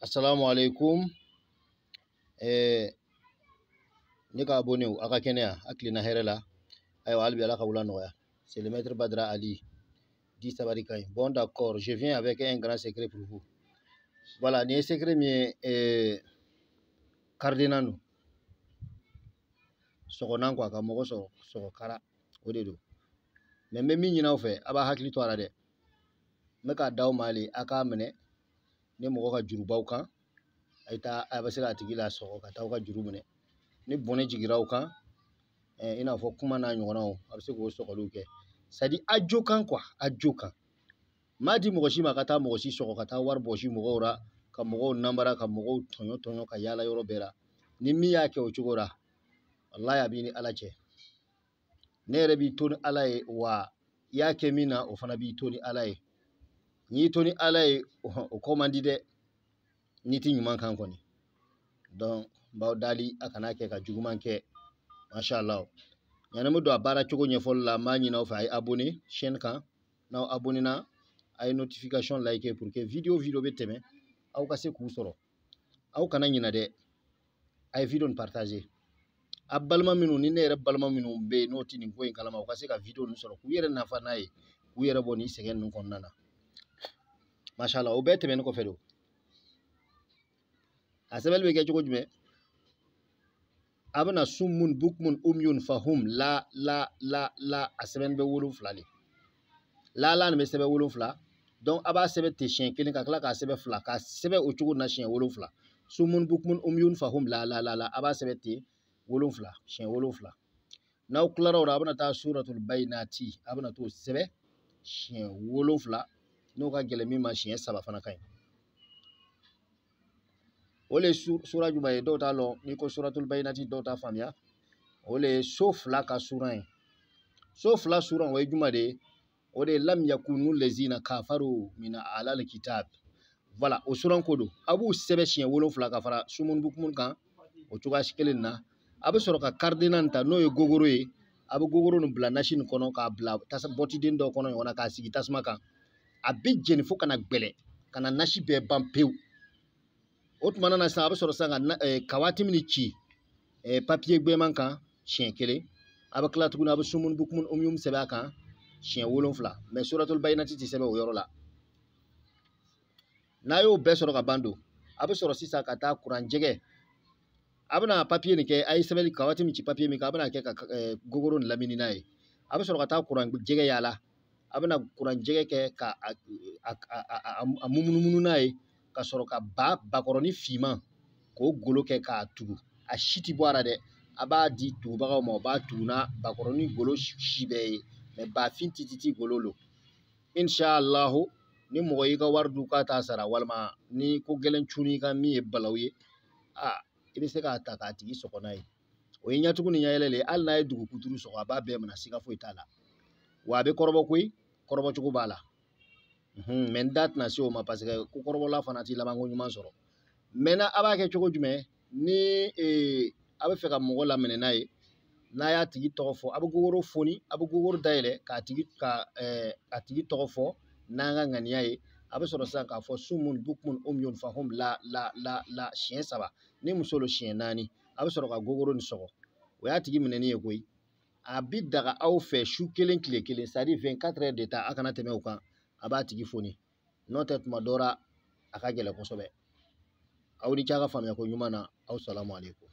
Assalamu alaikum. Ni ka abonné wu aka kenya akli na herela aywa albi ala ka wula noya. C'est le maître Badra Ali dit Sabarikaï. Bon d'accord, je viens avec un grand secret pour vous. Voilà, ni secret mi Cardenas no. Soko nan kwa ka mogo soko kara odedo. Mais même mi nyina ofe aba hakli to ala de. Me ka daw mali aka mene ni mogo ka jurubaw kan ayta abasira tigila soko ka taw ka juru mene. Ni bone jigiraw kan ina fo kuma na nyona o abse ko soko luke. Sadi ajo kan kwa ajo kan. Madi mogo shi makata mogo shi soko kata war boshi mogo ora ka mogo nambara ka mogo tonyo ka yala yoro bera. Ni mi yake o chugora. Wallahi abini alache. Nere bi toni alaye wa yake mina ofana bi toni alaye. Ni toni alaye o komandide niti nyuman kan koni. Donc baw dali akana ke ka juguman ke mashallah. Yana mu do abara chogo nyefol la mani na fa ay abonné chaîne kan na abonné na ay notification like pour que video beteme aw ka se ku soro aw kana nyina de ay video partager abalma minu ni ne balma minu be noti ni ko en kala ma ka se ka video nu soro ku yere na fa nay ku yere boni segen nu kon nana mashallah o beteme ko fedo asabel be ke chogo jume abana summun bukmun umyun fahum la aseben be wulu flali la ne sebe wulu fla donc aba sebe te chien kelin ka kala ka sebe fla ka sebe o chugo na chien wulu fla summun bukmun umyun fahum la aba sebe te wulu fla chien wulu fla now claro abana ta suratul bainati abana to sebe chien wulu fla no ka gele mi ma chien saba fana kai ole sura juba e dota lo ni ko suratul bainati dota famia ole sauf la ka suran sauf la suran way juma de ode lam yakunu lezina kafaru min alal kitab voilà o suran kodo abu sebe chien wolon fla ka fara sumun bukmun kan o tuga shikelen na abu soro ka Cardenas ta no e gogoro e abu gogoro no bla nation kono ka bla tas boti den do kono wona ka sigi tasma kan abi jeni fo kana gbele kana nashi be bampew otmana na sa abu soro sanga kawati mini ci papier gbe man kan chien kele abu kala tuguna abu sumun bukmun umyum sebe kan chien wolon fla mais suratul bainati ti sebe o yoro la na yo be soro ka bando abu soro sisa ka ta kuran jege abuna papier ni ke ay sebe kawati mi ci papier mi ka abuna ke ka gogoro ni lamini nay abu soro ka ta kuran jege yala abuna kuran jege ke ka mumunu nay ka soro ka ba koroni fima ko golo ke ka tugu a shiti boara de aba di tu ba mo ba tuna ba koroni golo shibe me ba fin tititi gololo inshallah ni mo yi ka wardu ka ta sara walma ni ko gelen chuni ka mi e balawye ibe se ka ta ka tigi sokonai o yinya tugu ni yelele al na dugu kuturu so ba be mana siga fo itala wa be korbo kuy korbo chugo bala men dat na so ma parce que ko korbo la fanati la bango nyuma soro mena aba ke chugo jume ni abe fe ka mo la menenai na ya tigi tofo abu gogoro foni abu gogoro daile ka tigi tofo nanga nganiyaye abu soro sa ka fo sumun bukmun umyun fahum la chien saba ni musolo chien nani abu soro ka gogoro ni soko o ya tigi meneni e koy abi daga aw fe shu kelen kile sadi 24 heures d'état akana teme o kan aba tigi foni notet madora aka gele ko sobe awni chaga famya ko nyumana aw salamu alaikum